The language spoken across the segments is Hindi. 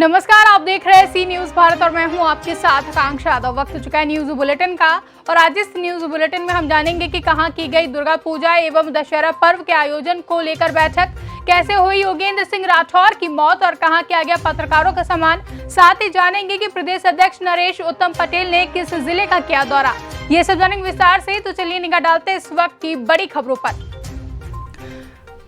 नमस्कार, आप देख रहे हैं सी न्यूज भारत और मैं हूं आपके साथ आकांक्षा यादव। वक्त हो चुका है न्यूज बुलेटिन का और आज इस न्यूज बुलेटिन में हम जानेंगे कि कहां की गई दुर्गा पूजा एवं दशहरा पर्व के आयोजन को लेकर बैठक, कैसे हुई योगेंद्र सिंह राठौर की मौत और कहां किया गया पत्रकारों का सम्मान। साथ ही जानेंगे कि प्रदेश अध्यक्ष नरेश उत्तम पटेल ने किस जिले का किया दौरा। ये सब जानेंगे विस्तार से, तो चलिए निगाह डालते हैं इस वक्त की बड़ी खबरों पर।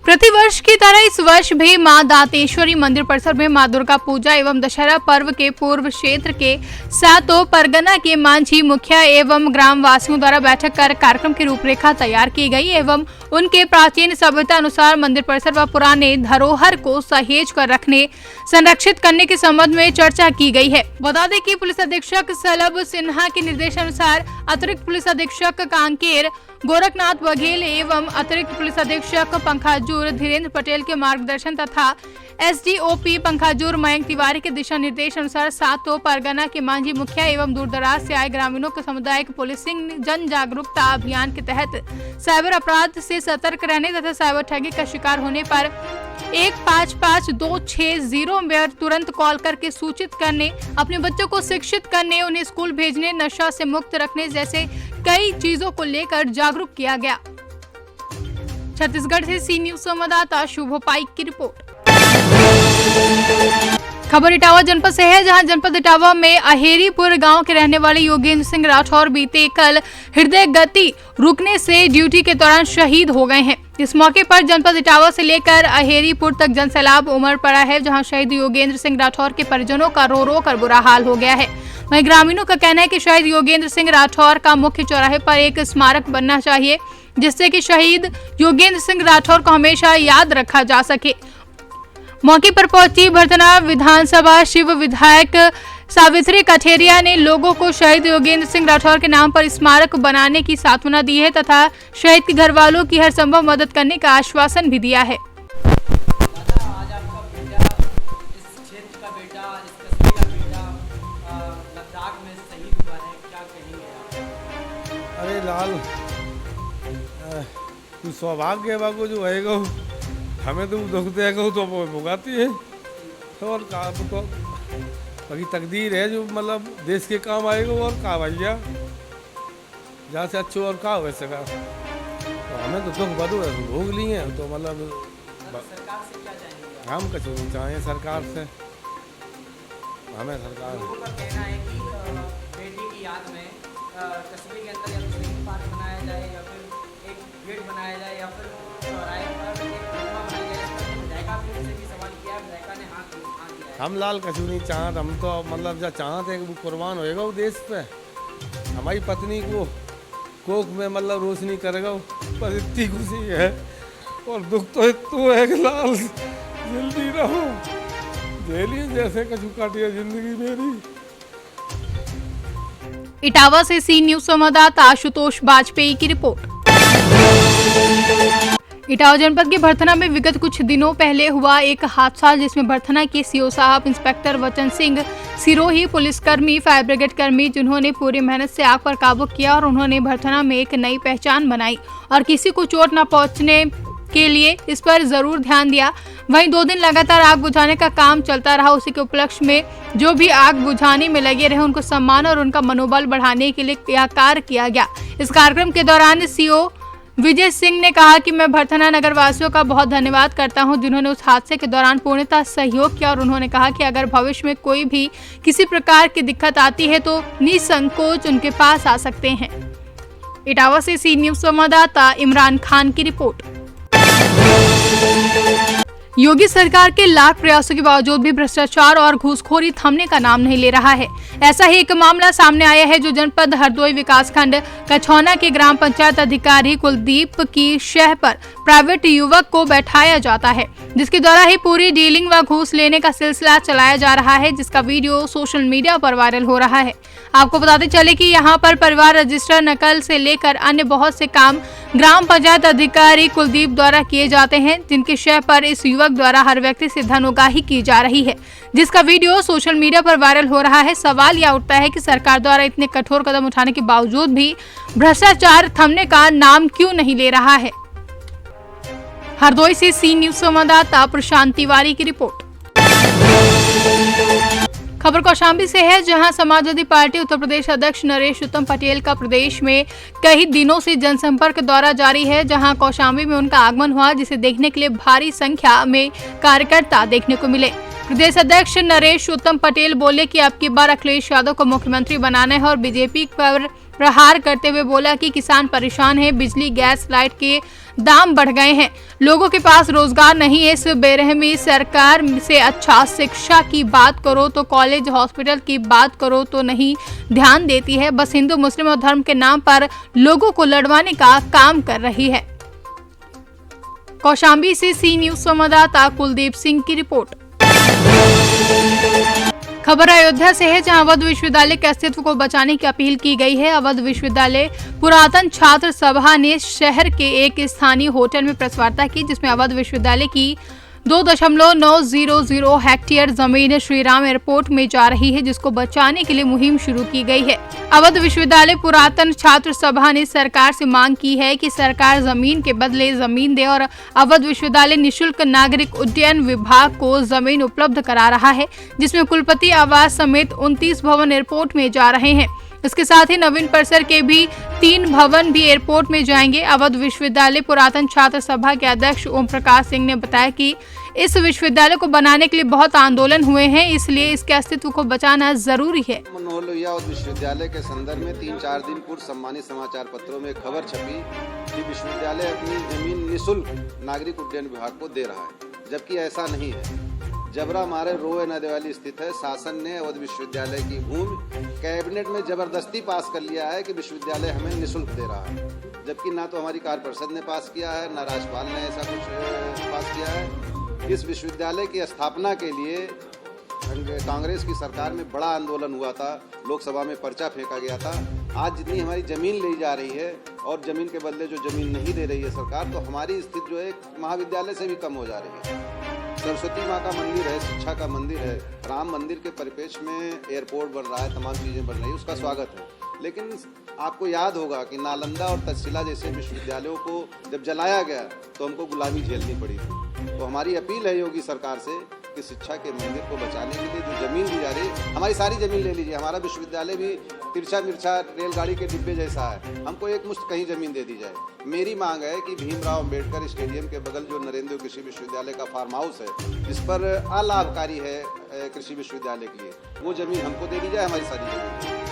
प्रतिवर्ष की तरह इस वर्ष भी मां दांतेश्वरी मंदिर परिसर में मां दुर्गा पूजा एवं दशहरा पर्व के पूर्व क्षेत्र के सातों परगना के मांझी, मुखिया एवं ग्राम वासियों द्वारा बैठक कर कार्यक्रम की रूपरेखा तैयार की गई एवं उनके प्राचीन सभ्यता अनुसार मंदिर परिसर व पुराने धरोहर को सहेज कर रखने, संरक्षित करने के संबंध में चर्चा की गई है। बता दें कि पुलिस अधीक्षक सलभ सिन्हा के निर्देशानुसार अतिरिक्त पुलिस अधीक्षक कांकेर गोरखनाथ बघेल एवं अतिरिक्त पुलिस अधीक्षक पंखाजूर धीरेन्द्र पटेल के मार्गदर्शन तथा एसडीओपी पंखाजूर मयंक तिवारी के दिशा निर्देश अनुसार सातों परगना के मांझी, मुखिया एवं दूरदराज से आए ग्रामीणों के सामुदायिक पुलिसिंग जन जागरूकता अभियान के तहत साइबर अपराध से सतर्क रहने तथा साइबर ठगी का शिकार होने पर 155260 में तुरंत कॉल करके सूचित करने, अपने बच्चों को शिक्षित करने, उन्हें स्कूल भेजने, नशा से मुक्त रखने जैसे कई चीजों को लेकर जागरूक किया गया। छत्तीसगढ़ से सी न्यूज संवाददाता शुभ पाइक की रिपोर्ट। खबर इटावा जनपद से है, जहां जनपद इटावा में अहेरीपुर गांव के रहने वाले योगेंद्र सिंह राठौर बीते कल हृदय गति रुकने से ड्यूटी के दौरान शहीद हो गए हैं। इस मौके पर जनपद इटावा से लेकर अहेरीपुर तक जनसैलाब उमड़ पड़ा है, जहां शहीद योगेंद्र सिंह राठौर के परिजनों का रो रो कर बुरा हाल हो गया है। वहीं ग्रामीणों का कहना है कि शहीद योगेंद्र सिंह राठौर का मुख्य चौराहे पर एक स्मारक बनना चाहिए, जिससे कि शहीद योगेंद्र सिंह राठौर को हमेशा याद रखा जा सके। मौके पर पहुंची भरथना विधानसभा शिव विधायक सावित्री कठेरिया ने लोगों को शहीद योगेंद्र सिंह राठौर के नाम पर स्मारक बनाने की सांत्वना दी है तथा शहीद के घर वालों की हर संभव मदद करने का आश्वासन भी दिया है। अरे लाल, तू सौभाग्य बागो जो आएगा हमें तो दुख देगा तो भुगाती है, तो और का तो बाकी तकदीर है जो मतलब देश के काम आएगा और का भैया जहाँ से अच्छो और का हो सका। तो हमें तो दुख बदो है भोग लिए हैं, तो मतलब हम कुछ नहीं चाहें सरकार से, हमें सरकार कहना है कि बेटी की याद में कस्बे के अंदर या तो स्विमिंग पार्क बनाया जाए या फिर एक गेट बनाया जाए या फिर चौराहे पर एक प्रतिमा बनाई जाए। विधायिका से भी सवाल किया है, विधायिका ने हाँ किया है। हम लाल कछु नहीं चाहत, हम तो मतलब जब चाहते हैं कि वो कुर्बान होएगा वो देश पे, हमारी पत्नी को कोख में मतलब रोशनी करेगा, बस इतनी खुशी है। और दुख तो इतना है कि लाल जल्दी रहो, जेली जैसे कछु काटिया जिंदगी मेरी। इटावा से सी न्यूज संवाददाता आशुतोष बाजपेयी की रिपोर्ट। इटावा जनपद के भरथना में विगत कुछ दिनों पहले हुआ एक हादसा, जिसमें भरथना के सीओ साहब इंस्पेक्टर वचन सिंह सिरोही, पुलिसकर्मी, फायर ब्रिगेड कर्मी, जिन्होंने पूरी मेहनत से आग पर काबू किया और उन्होंने भरथना में एक नई पहचान बनाई और किसी को चोट न पहुंचने के लिए इस पर जरूर ध्यान दिया। वहीं 2 दिन लगातार आग बुझाने का काम चलता रहा। उसी के उपलक्ष्य में जो भी आग बुझाने में लगे रहे उनको सम्मान और उनका मनोबल बढ़ाने के लिए यह कार्य किया गया। इस कार्यक्रम के दौरान सीओ विजय सिंह ने कहा कि मैं भरथना नगर वासियों का बहुत धन्यवाद करता हूं, जिन्होंने उस हादसे के दौरान पूर्णतः सहयोग किया और उन्होंने कहा कि अगर भविष्य में कोई भी किसी प्रकार की दिक्कत आती है तो निसंकोच उनके पास आ सकते हैं। इटावा से सी न्यूज संवाददाता इमरान खान की रिपोर्ट। योगी सरकार के लाख प्रयासों के बावजूद भी भ्रष्टाचार और घूसखोरी थमने का नाम नहीं ले रहा है। ऐसा ही एक मामला सामने आया है, जो जनपद हरदोई विकासखंड कछौना के ग्राम पंचायत अधिकारी कुलदीप की शह पर प्राइवेट युवक को बैठाया जाता है, जिसके द्वारा ही पूरी डीलिंग व घूस लेने का सिलसिला चलाया जा रहा है, जिसका वीडियो सोशल मीडिया पर वायरल हो रहा है। आपको बताते चले कि यहाँ पर परिवार रजिस्टर नकल से लेकर अन्य बहुत से काम ग्राम पंचायत अधिकारी कुलदीप द्वारा किए जाते हैं, जिनके शय पर इस युवक द्वारा हर व्यक्ति से धन उगाही की जा रही है, जिसका वीडियो सोशल मीडिया पर वायरल हो रहा है। सवाल यह उठता है कि सरकार द्वारा इतने कठोर कदम उठाने के बावजूद भी भ्रष्टाचार थमने का नाम क्यों नहीं ले रहा है। हरदोई से सी न्यूज संवाददाता प्रशांत तिवारी की रिपोर्ट। खबर कौशाम्बी से है, जहां समाजवादी पार्टी उत्तर प्रदेश अध्यक्ष नरेश उत्तम पटेल का प्रदेश में कई दिनों से जनसंपर्क दौरा जारी है, जहां कौशाम्बी में उनका आगमन हुआ, जिसे देखने के लिए भारी संख्या में कार्यकर्ता देखने को मिले। प्रदेश अध्यक्ष नरेश उत्तम पटेल बोले कि अब की बार अखिलेश यादव को मुख्यमंत्री बनाना है और बीजेपी पर प्रहार करते हुए बोला कि किसान परेशान हैं, बिजली गैस लाइट के दाम बढ़ गए हैं, लोगों के पास रोजगार नहीं है। इस बेरहमी सरकार से अच्छा शिक्षा की बात करो तो कॉलेज हॉस्पिटल की बात करो तो नहीं ध्यान देती है, बस हिंदू मुस्लिम और धर्म के नाम पर लोगों को लड़वाने का काम कर रही है। कौशाम्बी से सी न्यूज संवाददाता कुलदीप सिंह की रिपोर्ट। खबर अयोध्या से है, जहां अवध विश्वविद्यालय के अस्तित्व को बचाने की अपील की गई है। अवध विश्वविद्यालय पुरातन छात्र सभा ने शहर के एक स्थानीय होटल में प्रेस वार्ता की, जिसमें अवध विश्वविद्यालय की 2.900 हेक्टेयर जमीन श्रीराम एयरपोर्ट में जा रही है, जिसको बचाने के लिए मुहिम शुरू की गई है। अवध विश्वविद्यालय पुरातन छात्र सभा ने सरकार से मांग की है कि सरकार जमीन के बदले जमीन दे और अवध विश्वविद्यालय निःशुल्क नागरिक उड्डयन विभाग को जमीन उपलब्ध करा रहा है, जिसमें कुलपति आवास समेत 29 भवन एयरपोर्ट में जा रहे हैं। इसके साथ ही नवीन परिसर के भी 3 भवन भी एयरपोर्ट में जाएंगे। अवध विश्वविद्यालय पुरातन छात्र सभा के अध्यक्ष ओम प्रकाश सिंह ने बताया कि इस विश्वविद्यालय को बनाने के लिए बहुत आंदोलन हुए हैं, इसलिए इसके अस्तित्व को बचाना जरूरी है। मनोहर विश्वविद्यालय के संदर्भ में 3-4 दिन पूर्व सम्मानित समाचार पत्रों में खबर छपी कि विश्वविद्यालय अपनी जमीन निःशुल्क नागरिक उड्डयन विभाग को दे रहा है, जबकि ऐसा नहीं है। जबरा मारे रोए नदी वाली स्थित है। शासन ने अवध विश्वविद्यालय की भूमि कैबिनेट में जबरदस्ती पास कर लिया है कि विश्वविद्यालय हमें निःशुल्क दे रहा है, जबकि ना तो हमारी कार्य परिषद ने पास किया है, ना राज्यपाल ने ऐसा कुछ पास किया है। इस विश्वविद्यालय की स्थापना के लिए कांग्रेस की सरकार में बड़ा आंदोलन हुआ था, लोकसभा में पर्चा फेंका गया था। आज जितनी हमारी जमीन ली जा रही है और जमीन के बदले जो जमीन नहीं दे रही है सरकार, तो हमारी स्थिति जो है महाविद्यालय से भी कम हो जा रही है। सरस्वती माँ का मंदिर है, शिक्षा का मंदिर है, राम मंदिर के परिपेक्ष में एयरपोर्ट बन रहा है, तमाम चीज़ें बन रही है, उसका स्वागत है। लेकिन आपको याद होगा कि नालंदा और तक्षशिला जैसे विश्वविद्यालयों को जब जलाया गया तो हमको गुलामी झेलनी पड़ी थी। तो हमारी अपील है योगी सरकार से कि शिक्षा के मंदिर को बचाने के लिए जो जमीन दी जा रही है, हमारी सारी जमीन ले लीजिए। हमारा विश्वविद्यालय भी तिरछा मिर्चा रेलगाड़ी के डिब्बे जैसा है, हमको एक मुश्त कहीं जमीन दे दी जाए। मेरी मांग है कि भीमराव अंबेडकर स्टेडियम के बगल जो नरेंद्र कृषि विश्वविद्यालय का फार्म हाउस है, जिस पर अलाभकारी है कृषि विश्वविद्यालय के लिए, वो जमीन हमको दे दी जाए, हमारी सारी जमीन।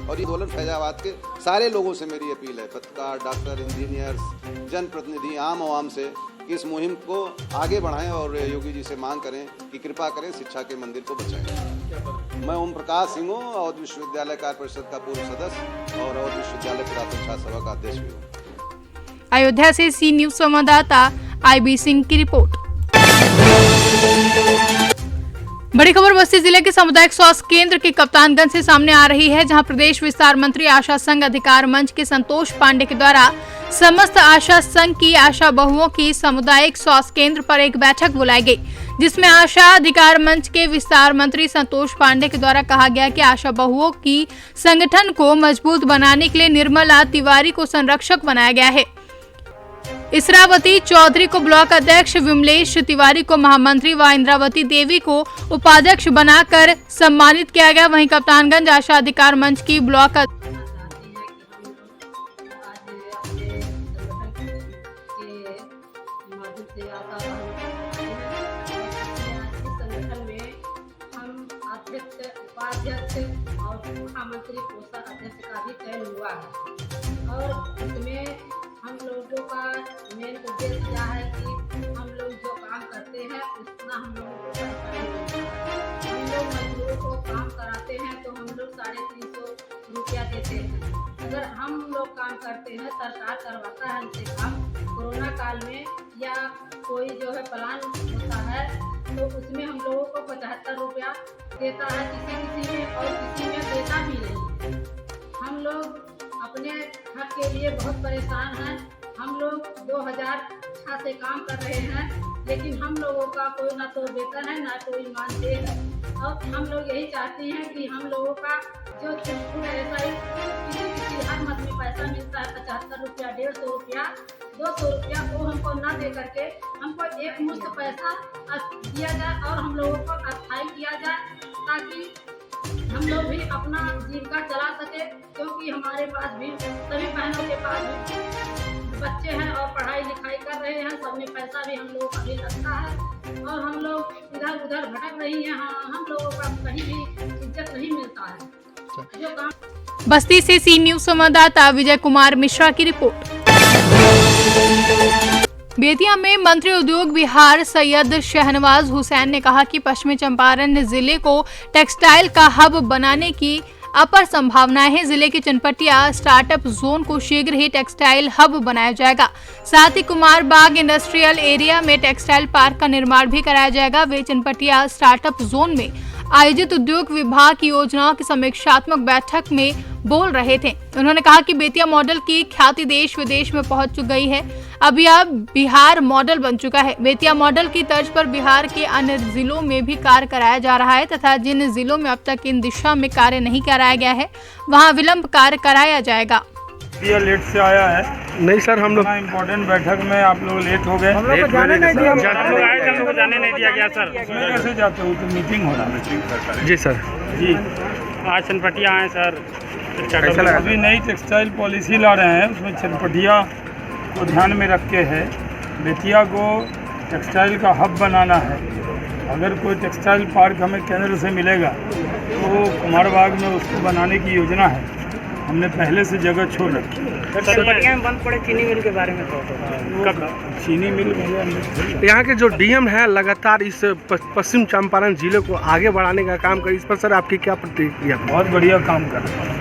और ये आंदोलन फैजाबाद के सारे लोगों से मेरी अपील है, पत्रकार, डॉक्टर, इंजीनियर्स, जनप्रतिनिधि, आम आवाम से, कि इस मुहिम को आगे बढ़ाएं और योगी जी से मांग करें कि कृपा करें शिक्षा के मंदिर को बचाएं। मैं ओम प्रकाश सिंह हूँ, अवध विश्वविद्यालय कार्य परिषद का पूर्व सदस्य और अवध विश्वविद्यालय पुरातन छात्र सभा का अध्यक्ष भी हूँ। अयोध्या से सी न्यूज संवाददाता IB सिंह की रिपोर्ट। बड़ी खबर बस्ती जिले के सामुदायिक स्वास्थ्य केंद्र के कप्तानगंज से सामने आ रही है, जहां प्रदेश विस्तार मंत्री आशा संघ अधिकार मंच के संतोष पांडे के द्वारा समस्त आशा संघ की आशा बहुओं की सामुदायिक स्वास्थ्य केंद्र पर एक बैठक बुलाई गई, जिसमें आशा अधिकार मंच के विस्तार मंत्री संतोष पांडे के द्वारा कहा गया कि आशा बहुओं की संगठन को मजबूत बनाने के लिए निर्मला तिवारी को संरक्षक बनाया गया है। इसरावती चौधरी को ब्लॉक अध्यक्ष, विमलेश तिवारी को महामंत्री व इंद्रावती देवी को उपाध्यक्ष बनाकर सम्मानित किया गया। वहीं कप्तानगंज आशा अधिकार मंच की ब्लॉक उपाध्यक्ष और महामंत्री कोषाध्यक्ष का भी चयन हुआ है और इसमें हम लोगों का मेन उद्देश्य क्या है कि हम लोग जो काम करते हैं उतना हम लोगों को पैसा नहीं मिलता है। हम लोग मजदूरों को काम कराते हैं तो हम लोग 350 रुपया देते हैं। अगर हम लोग काम करते हैं, सरकार करवाता है हमसे काम, कोरोना काल में या कोई जो है प्लान होता है तो उसमें हम लोगों को 75 रुपया देता है किसी में और किसी में देता भी नहीं। हम लोग अपने हक के लिए बहुत परेशान हैं। हम लोग 2006 से काम कर रहे हैं, लेकिन हम लोगों का कोई ना तो वेतन है ना कोई मानदेय है। और हम लोग यही चाहते हैं कि हम लोगों का जो चुटपुट ऐसा किसी हर मत में पैसा मिलता है 75 रुपया, 150 रुपया, 200 रुपया, वो हमको ना दे करके हमको एक मुश्त पैसा दिया जाए और हम लोगों को अस्थायी किया जाए, ताकि हम लोग भी अपना जीविका चला सके, क्योंकि हमारे पास भी सभी बहनों के पास भी बच्चे हैं और पढ़ाई लिखाई कर रहे हैं, सब में पैसा भी हम लोगों का भी लगता है और हम लोग इधर उधर भटक रही हैं। हम लोगों का कहीं भी इज्जत नहीं मिलता है। जो काम बस्ती से सी न्यूज संवाददाता विजय कुमार मिश्रा की रिपोर्ट। बेतिया में मंत्री उद्योग विहार सैयद शहनवाज हुसैन ने कहा कि पश्चिमी चंपारण जिले को टेक्सटाइल का हब बनाने की अपर संभावनाएं हैं। जिले के चनपटिया स्टार्टअप जोन को शीघ्र ही टेक्सटाइल हब बनाया जाएगा। साथ ही कुमार बाग इंडस्ट्रियल एरिया में टेक्सटाइल पार्क का निर्माण भी कराया जाएगा। वे चनपटिया स्टार्टअप जोन में आयोजित उद्योग विभाग की योजनाओं की समीक्षात्मक बैठक में बोल रहे थे। उन्होंने कहा कि बेतिया मॉडल की ख्याति देश विदेश में पहुंच गई है। अब यह बिहार मॉडल बन चुका है। बेतिया मॉडल की तर्ज पर बिहार के अन्य जिलों में भी कार्य कराया जा रहा है तथा जिन जिलों में अब तक इन दिशा में कार्य नहीं कराया गया है वहां विलंब कार्य कराया जाएगा। ये लेट से आया है। नहीं सर, हम लोग इम्पोर्टेंट बैठक में आप लोग लेट हो गए। हम लोग को जाने नहीं दिया सर। उसमें कैसे जाते हो, तो मीटिंग हो रहा है। जी सर। जी आज चनपटिया आए सर। कैसा लगा? अभी नई टेक्सटाइल पॉलिसी ला रहे हैं, उसमें चनपटिया को ध्यान में रख के है बेतिया को टेक्सटाइल का हब बनाना है। अगर कोई टेक्सटाइल पार्क हमें केंद्र से मिलेगा तो कुमार बाग में उसको बनाने की योजना है। हमने पहले से जगह छोड़ रखी। चनपटिया में बंद पड़े चीनी मिल के बारे में कब चीनी मिल यहाँ के जो डीएम है लगातार इस पश्चिम चंपारण जिले को आगे बढ़ाने का काम कर, इस पर सर आपकी क्या प्रतिक्रिया? बहुत बढ़िया काम कर रहे हैं।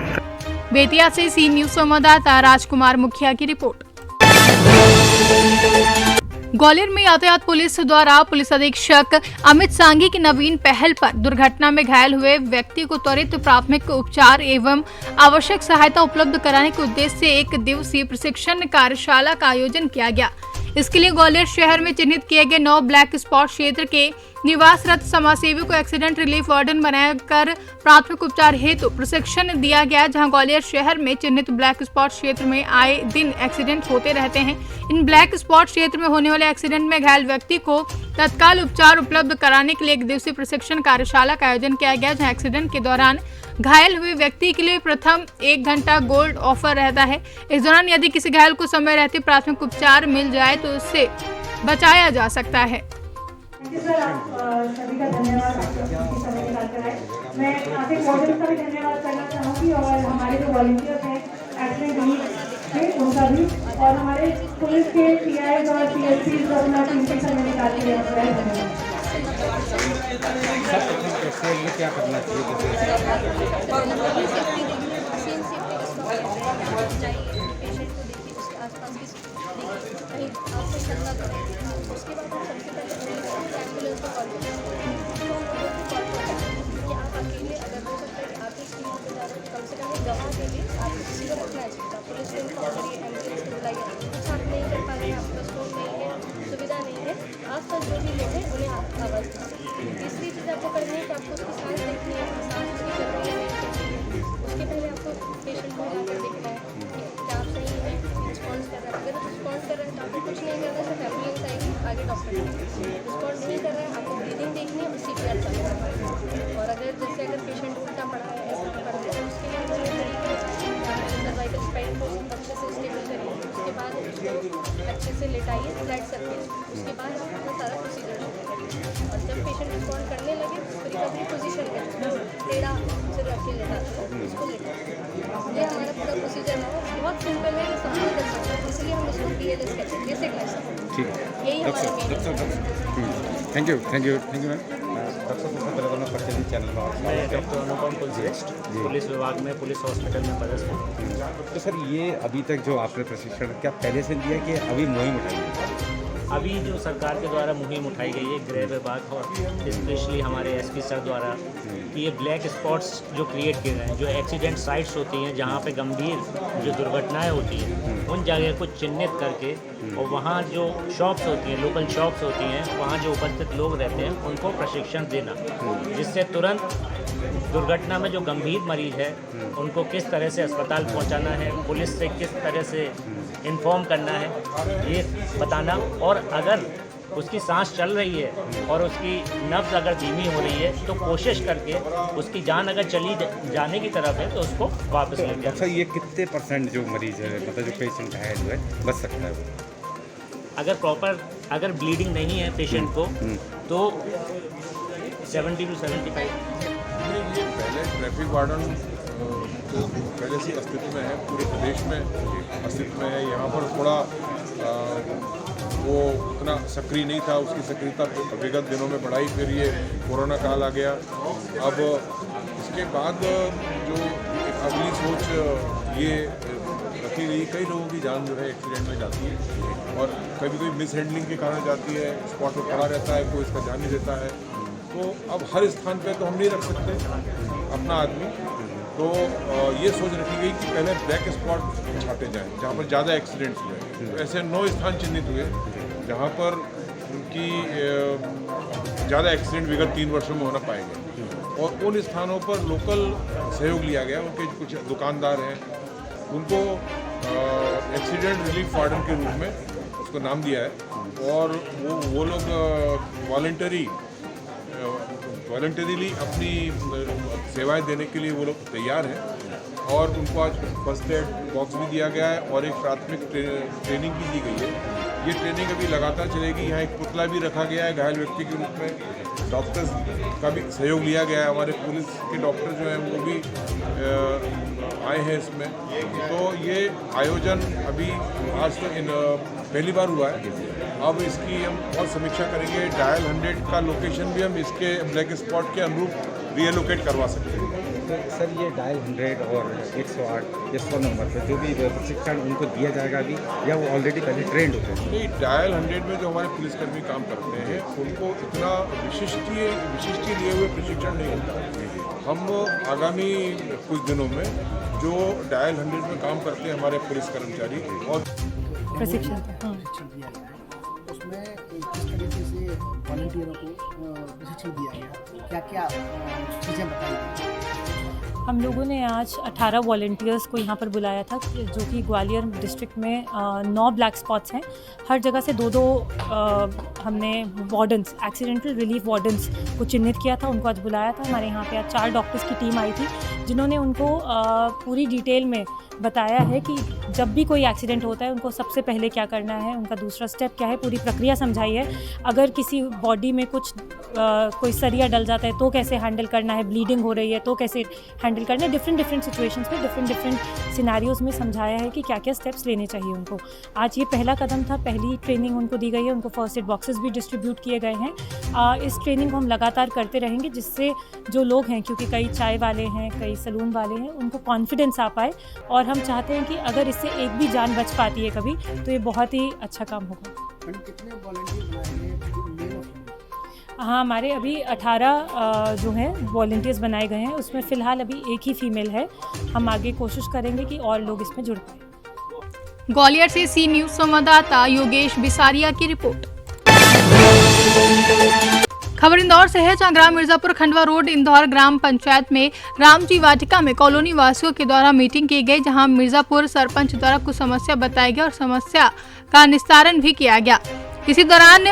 बेतिया से सी न्यूज संवाददाता राजकुमार मुखिया की रिपोर्ट। ग्वालियर में यातायात पुलिस द्वारा पुलिस अधीक्षक अमित सांघी की नवीन पहल पर दुर्घटना में घायल हुए व्यक्ति को त्वरित प्राथमिक उपचार एवं आवश्यक सहायता उपलब्ध कराने के उद्देश्य से एक दिवसीय प्रशिक्षण कार्यशाला का आयोजन किया गया। इसके लिए ग्वालियर शहर में चिन्हित किए गए 9 ब्लैक स्पॉट क्षेत्र के निवासरत समाजसेवी को एक्सीडेंट रिलीफ वार्डन बनाकर प्राथमिक उपचार हेतु प्रशिक्षण दिया गया, जहां ग्वालियर शहर में चिन्हित ब्लैक स्पॉट क्षेत्र में आए दिन एक्सीडेंट होते रहते हैं। इन ब्लैक स्पॉट क्षेत्र में होने वाले एक्सीडेंट में घायल व्यक्ति को तत्काल उपचार उपलब्ध कराने के लिए एक दिवसीय प्रशिक्षण कार्यशाला का आयोजन किया गया, जहाँ एक्सीडेंट के दौरान घायल हुए व्यक्ति के लिए प्रथम 1 घंटा गोल्ड ऑफर रहता है। इस दौरान यदि किसी घायल को समय रहते प्राथमिक उपचार मिल जाए तो उससे बचाया जा सकता है। सर, आप सभी का धन्यवाद, आपको समय निकालकर आए। मैं आपके वॉर्डन का भी धन्यवाद करना चाहूँगी और हमारे जो वॉलंटियर्स हैं एक्सीडेंट रिलीफ के उनका भी, और हमारे पुलिस के PIs और PSPs जो अपना कीमती समय निकाल के धन्यवाद। क्या करना सुविधा नहीं है, आसपास जो भी लोग हैं उन्हें आप आवाज़ दीजिए। तीसरी चीज़ आपको करनी है कि आपको उसकी सांस देखनी है, सांस उसकी चल रही है नहीं चल रही है। उसके पहले आपको पेशेंट को जाकर देखना है कि क्या आप सही है, रिस्पॉन्स कर रहा है। अगर रिस्पॉन्स कर रहा है तो आपको कुछ नहीं करना, सिर्फ एम्बुलेंस आएगी, आगे डॉक्टर रिस्पॉन्स नहीं कर रहा है, आपको ब्रीदिंग देखनी है और CPR चालू करना है। और अगर पेशेंट उल्टा पड़ा है, ऐसा पड़ा है, तो उसके लिए पूरे तरीके से सर्वाइकल स्पाइन को अच्छे से स्टेबल करिए। उसके बाद उसको अच्छे से लेटाइए फ्लैट सरफेस। उसके बाद आप अपना सारा प्रोसीजर शुरू करिए और जब पेशेंट रिस्पॉन्ड करने लगे उसको रिकवरी पोजीशन में टेढ़ा से रख के लेटा उसको लेटा। ये हमारा पूरा प्रोसीजर है, बहुत सिंपल है, ये सब कोई कर सकता है, इसलिए हम इसको BLS कहते हैं, बेसिक लाइफ सपोर्ट। ठीक है, यही हमारा main. Thank you ma'am. Doctor सबसे चैनल मैं डॉक्टर अनुपम कुलश्रेष्ठ पुलिस विभाग में पुलिस हॉस्पिटल में पदस्थ हूँ। तो सर, ये अभी तक जो आपने प्रशिक्षण क्या पहले से दिया कि अभी मुहिम उठाई है? अभी जो सरकार के द्वारा मुहिम उठाई गई है गृह विभाग और स्पेशली हमारे SP सर द्वारा कि ये ब्लैक स्पॉट्स जो क्रिएट किए गए हैं, जो एक्सीडेंट साइट्स होती हैं जहाँ पे गंभीर जो दुर्घटनाएं होती हैं, उन जगह को चिन्हित करके और वहाँ जो शॉप्स होती हैं, लोकल शॉप्स होती हैं, वहाँ जो उपस्थित लोग रहते हैं उनको प्रशिक्षण देना, जिससे तुरंत दुर्घटना में जो गंभीर मरीज है उनको किस तरह से अस्पताल पहुंचाना है, पुलिस से किस तरह से इन्फॉर्म करना है, ये बताना। और अगर उसकी सांस चल रही है और उसकी नब्ज़ अगर धीमी हो रही है तो कोशिश करके उसकी जान अगर चली जाने की तरफ है तो उसको वापस लेके आना। अच्छा, ये कितने % जो मरीज है, मतलब जो पेशेंट है जो है बच सकता है वो? अगर ब्लीडिंग नहीं है पेशेंट को तो 70 to 75। ये पहले ट्रैफिक वार्डन तो पहले से अस्तित्व में है, पूरे प्रदेश में अस्तित्व में है। यहाँ पर थोड़ा वो उतना सक्रिय नहीं था, उसकी सक्रियता विगत दिनों में बढ़ाई, फिर ये कोरोना काल आ गया। अब इसके बाद जो एक अगली सोच ये रखी गई, कई लोगों की जान जो है एक्सीडेंट में जाती है और कभी कभी मिस हैंडलिंग के कारण जाती है, स्पॉट पर पड़ा रहता है, कोई इसका ध्यान नहीं देता है। तो अब हर स्थान पे तो हम नहीं रख सकते अपना आदमी, तो ये सोच रखी गई कि पहले ब्लैक स्पॉट छाटे जाएं जहाँ पर ज़्यादा एक्सीडेंट्स हुए। तो ऐसे 9 स्थान चिन्हित हुए जहाँ पर उनकी ज़्यादा एक्सीडेंट विगत 3 वर्षों में होना पाएंगे और उन स्थानों पर लोकल सहयोग लिया गया। उनके कुछ दुकानदार हैं, उनको एक्सीडेंट रिलीफ वार्डन के रूप में उसको नाम दिया है और वो लोग वॉलंटरीली अपनी सेवाएं देने के लिए वो लोग तैयार हैं और उनको आज फर्स्ट एड बॉक्स भी दिया गया है और एक प्राथमिक ट्रेनिंग भी दी गई है। ये ट्रेनिंग अभी लगातार चलेगी। यहाँ एक पुतला भी रखा गया है घायल व्यक्ति के रूप में, डॉक्टर्स का भी सहयोग लिया गया है, हमारे पुलिस के डॉक्टर जो हैं वो भी आए हैं इसमें। तो ये आयोजन अभी आज तो पहली बार हुआ है, अब इसकी हम और समीक्षा करेंगे। डायल 100 का लोकेशन भी हम इसके ब्लैक स्पॉट के अनुरूप रीएलोकेट करवा सकते हैं। तो सर, ये डायल 100 और 108 100 नंबर पर जो भी प्रशिक्षण उनको दिया जाएगा अभी, या वो ऑलरेडी पहले ट्रेंड होते हैं? नहीं, डायल 100 में जो हमारे पुलिसकर्मी काम करते हैं उनको इतना विशिष्ट लिए हुए प्रशिक्षण नहीं होता। हम आगामी कुछ दिनों में जो डायल 100 में काम करते हैं हमारे पुलिस कर्मचारी और प्रशिक्षण दिया गया है, उसमें किस तरीके से वॉलंटियरों को प्रशिक्षण दिया गया, क्या क्या चीज़ें बताई गई? हम लोगों ने आज 18 वॉलंटियर्स को यहाँ पर बुलाया था, जो कि ग्वालियर डिस्ट्रिक्ट में 9 ब्लैक स्पॉट्स हैं। हर जगह से 2-2 हमने वार्डन्स, एक्सीडेंटल रिलीफ वार्डन्स को चिन्हित किया था, उनको आज बुलाया था। हमारे यहाँ पे आज 4 डॉक्टर्स की टीम आई थी जिन्होंने उनको पूरी डिटेल में बताया है कि जब भी कोई एक्सीडेंट होता है उनको सबसे पहले क्या करना है, उनका दूसरा स्टेप क्या है, पूरी प्रक्रिया समझाई है। अगर किसी बॉडी में कुछ कोई सरिया डल जाता है तो कैसे हैंडल करना है, ब्लीडिंग हो रही है तो कैसे हैंडल करना है, डिफरेंट सिचुएशंस में डिफरेंट सिनेरियोज में समझाया है कि क्या क्या स्टेप्स लेने चाहिए उनको। आज ये पहला कदम था, पहली ट्रेनिंग उनको दी गई है, उनको फर्स्ट एड बॉक्सेस भी डिस्ट्रीब्यूट किए गए हैं। इस ट्रेनिंग को हम लगातार करते रहेंगे, जिससे जो लोग हैं, क्योंकि कई चाय वाले हैं, कई सलून वाले हैं, उनको कॉन्फिडेंस आ पाए और हम चाहते हैं कि अगर इससे एक भी जान बच पाती है कभी तो ये बहुत ही अच्छा काम होगा। कितने वॉलंटियर बनाए गए? हाँ, हमारे अभी 18 जो हैं वॉलंटियर्स बनाए गए हैं, उसमें फ़िलहाल अभी एक ही फीमेल है। हम आगे कोशिश करेंगे कि और लोग इसमें जुड़ पाएँ। ग्वालियर से सी न्यूज़ संवाददाता योगेश बिसारिया की रिपोर्ट। खबर इंदौर से है, जहां ग्राम मिर्जापुर खंडवा रोड इंदौर ग्राम पंचायत में रामजी वाटिका में कॉलोनी वासियों के द्वारा मीटिंग की गई, जहां मिर्जापुर सरपंच द्वारा कुछ समस्या बताई गई और समस्या का निस्तारण भी किया गया। इसी दौरान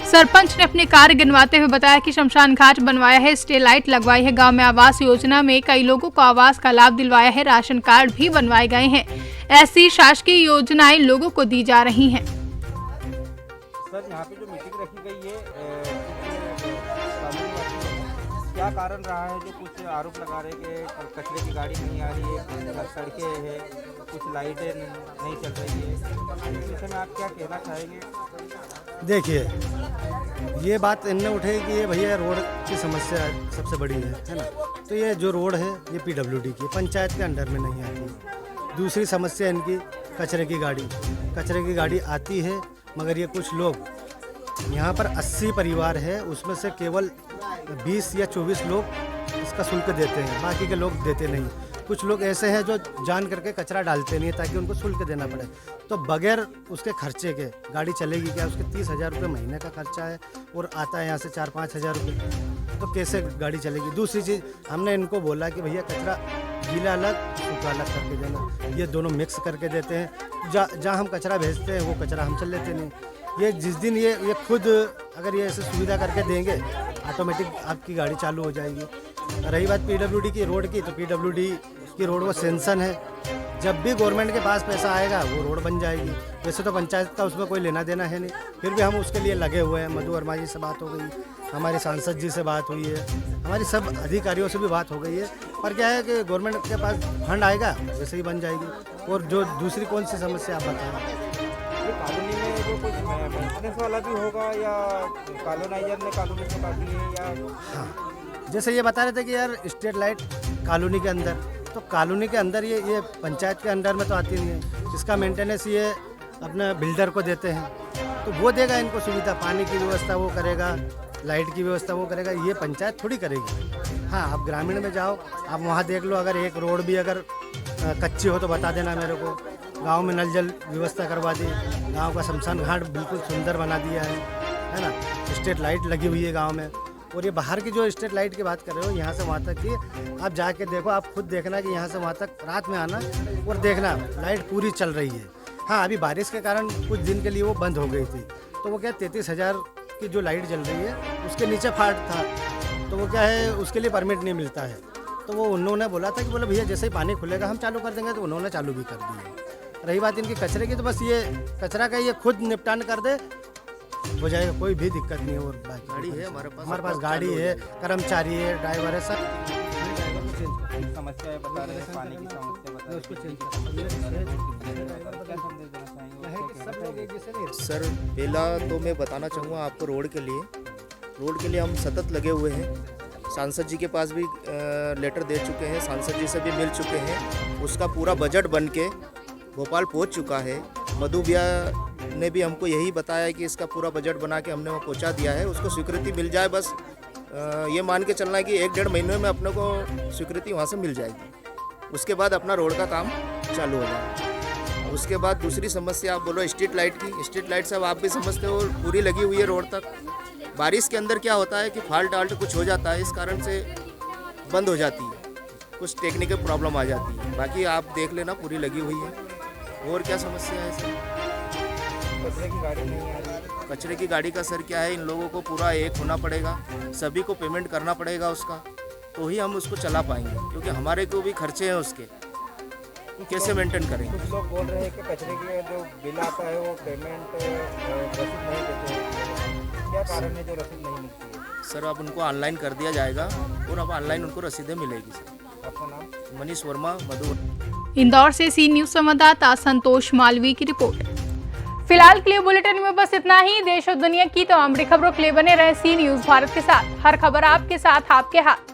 सरपंच ने अपने कार्य गिनवाते हुए बताया कि शमशान घाट बनवाया है, स्टे लाइट लगवाई है, गांव में आवास योजना में कई लोगों को आवास का लाभ दिलवाया है, राशन कार्ड भी बनवाए गए हैं। ऐसी शासकीय योजनाएं लोगों को दी जा रही हैं। सर, यहाँ पे जो मीटिंग रखी गई है, क्या कारण रहा है जो कुछ आरोप लगा रहे कि कचरे की गाड़ी नहीं आ रही है, सड़कें हैं, कुछ लाइटें नहीं चल रही है, इस विषय में आप क्या कहना चाहेंगे? देखिए, ये बात इनने उठाई कि ये भैया रोड की समस्या सबसे बड़ी है ना। तो ये जो रोड है ये PWD की पंचायत के अंडर में नहीं आती। दूसरी समस्या इनकी कचरे की गाड़ी आती है, मगर ये कुछ लोग यहाँ पर 80 परिवार है, उसमें से केवल 20 या 24 लोग इसका शुल्क देते हैं, बाकी के लोग देते नहीं। कुछ लोग ऐसे हैं जो जान करके कचरा डालते नहीं ताकि उनको शुल्क देना पड़े। तो बगैर उसके खर्चे के गाड़ी चलेगी क्या? उसके 30,000 रुपये महीने का खर्चा है और आता है यहाँ से 4-5 हज़ार रुपये, तो कैसे गाड़ी चलेगी? दूसरी चीज़, हमने इनको बोला कि भैया कचरा गीला अलग सूखा अलग करके देना, ये दोनों मिक्स करके देते हैं। जहाँ हम कचरा भेजते हैं वो कचरा हम चल लेते नहीं। ये जिस दिन ये खुद अगर ये ऐसे सुविधा करके देंगे ऑटोमेटिक आपकी गाड़ी चालू हो जाएगी। रही बात पीडब्ल्यूडी की रोड की, तो पीडब्ल्यूडी की रोड वो सेंसन है, जब भी गवर्नमेंट के पास पैसा आएगा वो रोड बन जाएगी। वैसे तो पंचायत का उसमें कोई लेना देना है नहीं, फिर भी हम उसके लिए लगे हुए हैं। मधु वर्मा जी से बात हो गई, हमारे सांसद जी से बात हुई है, हमारी सब अधिकारियों से भी बात हो गई है। पर क्या है कि गवर्नमेंट के पास फंड आएगा वैसे ही बन जाएगी। और जो दूसरी कौन सी समस्या आप बताएं? कॉलोनी में जो कुछ मेंटेनेंस वाला भी होगा या कॉलोनाइजर ने कॉलोनी को काटी है या? हाँ, जैसे ये बता रहे थे कि यार स्ट्रीट लाइट कॉलोनी के अंदर, तो कॉलोनी के अंदर ये पंचायत के अंडर में तो आती नहीं है। इसका मेंटेनेंस ये अपने बिल्डर को देते हैं, तो वो देगा इनको सुविधा, पानी की व्यवस्था वो करेगा, लाइट की व्यवस्था वो करेगा, ये पंचायत थोड़ी करेगी। हाँ, आप ग्रामीण में जाओ, आप वहाँ देख लो, अगर एक रोड भी अगर कच्ची हो तो बता देना मेरे को। गांव में नल जल व्यवस्था करवा दी, गांव का शमशान घाट बिल्कुल सुंदर बना दिया है ना। स्ट्रीट लाइट लगी हुई है गांव में। और ये बाहर की जो स्ट्रीट लाइट की बात कर रहे हो, यहाँ से वहाँ तक की आप जाके देखो, आप खुद देखना कि यहाँ से वहाँ तक रात में आना और देखना लाइट पूरी चल रही है। हाँ, अभी बारिश के कारण कुछ दिन के लिए वो बंद हो गई थी, तो वो क्या 33,000 की जो लाइट जल रही है उसके नीचे फाल्ट था, तो वो क्या है उसके लिए परमिट नहीं मिलता है। तो वो उन्होंने बोला था कि बोले भैया जैसे ही पानी खुलेगा हम चालू कर देंगे, तो उन्होंने चालू भी कर दिया। रही बात इनकी कचरे की, तो बस ये कचरा का ये खुद निपटान कर दे हो जाएगा, कोई भी दिक्कत नहीं है। और गाड़ी है हमारे पास गाड़ी है, कर्मचारी है, ड्राइवर है, सब समस्या है बता रहे हैं, पानी की समस्या बता रहे हैं। सर पहला तो मैं बताना चाहूँगा आपको, रोड के लिए हम सतत लगे हुए हैं। सांसद जी के पास भी लेटर दे चुके हैं, सांसद जी से भी मिल चुके हैं। उसका पूरा बजट बन के भोपाल पहुंच चुका है। मधु भैया ने भी हमको यही बताया कि इसका पूरा बजट बना के हमने वहाँ पहुंचा दिया है, उसको स्वीकृति मिल जाए, बस ये मान के चलना है कि 1-1.5 महीने में अपने को स्वीकृति वहाँ से मिल जाएगी। उसके बाद अपना रोड का काम चालू हो जाएगा। उसके बाद दूसरी समस्या आप बोलो स्ट्रीट लाइट की। स्ट्रीट लाइट सब आप भी समझते हो, पूरी लगी हुई है रोड तक। बारिश के अंदर क्या होता है कि फाल्ट कुछ हो जाता है, इस कारण से बंद हो जाती है, कुछ टेक्निकल प्रॉब्लम आ जाती है। बाकी आप देख लेना पूरी लगी हुई है। और क्या समस्या है सर? कचरे की गाड़ी नहीं आ रही। कचरे की गाड़ी का सर क्या है, इन लोगों को पूरा एक होना पड़ेगा, सभी को पेमेंट करना पड़ेगा उसका, तो ही हम उसको चला पाएंगे, क्योंकि हमारे को भी खर्चे हैं उसके, कैसे मेंटेन करेंगे। कुछ लोग बोल रहे हैं कि कचरे की जो बिल आता है वो पेमेंट रसीद नहीं देते, क्या कारण है जो रसीद नहीं मिलती है? सर अब उनको ऑनलाइन कर दिया जाएगा और अब ऑनलाइन उनको रसीदें मिलेगी। सर आपका नाम? मनीष वर्मा, मधु। इंदौर से सी न्यूज संवाददाता संतोष मालवी की रिपोर्ट। फिलहाल के लिए बुलेटिन में बस इतना ही। देश और दुनिया की तमाम बड़ी खबरों के लिए बने रहे सी न्यूज भारत के साथ। हर खबर आपके साथ, आपके हाथ।